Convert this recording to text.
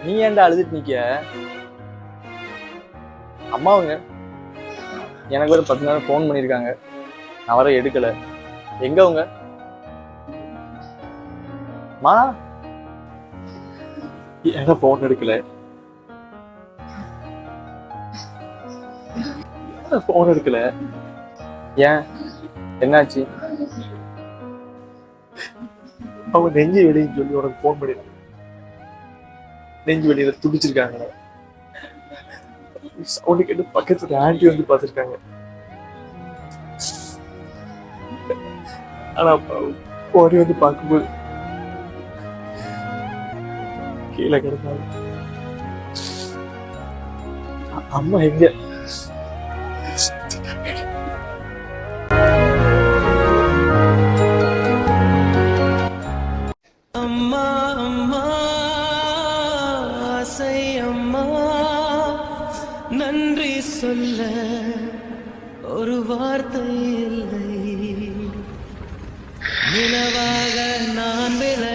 நீ ஏன்டா அழுதுட்டு நிக்க? அம்மாவுங்க எனக்கு ஒரு 10 நேரம் ஃபோன் பண்ணியிருக்காங்க, நான் வர எடுக்கல. எங்க அவங்க? மா ஏன்னா ஃபோன் எடுக்கல? ஃபோன் எடுக்கல ஏன்? என்னாச்சு? அவங்க நெஞ்சு வெளின்னு சொல்லி உனக்கு ஃபோன் பண்ணிருக்காங்க. நெஞ்சு வெளியில துடிச்சிருக்காங்க. சவுண்டு கேட்டு பக்கத்துல ஆண்டி வந்து பார்த்துருக்காங்க. ஆனா ஓடி வந்து பார்க்கும்போது கீழே கிடந்தாங்க. அம்மா எங்க? அம்மா அம்மா ஆசை அம்மா, நன்றி சொல்ல ஒரு வார்த்தை இல்லை. நிலவாக நான் வில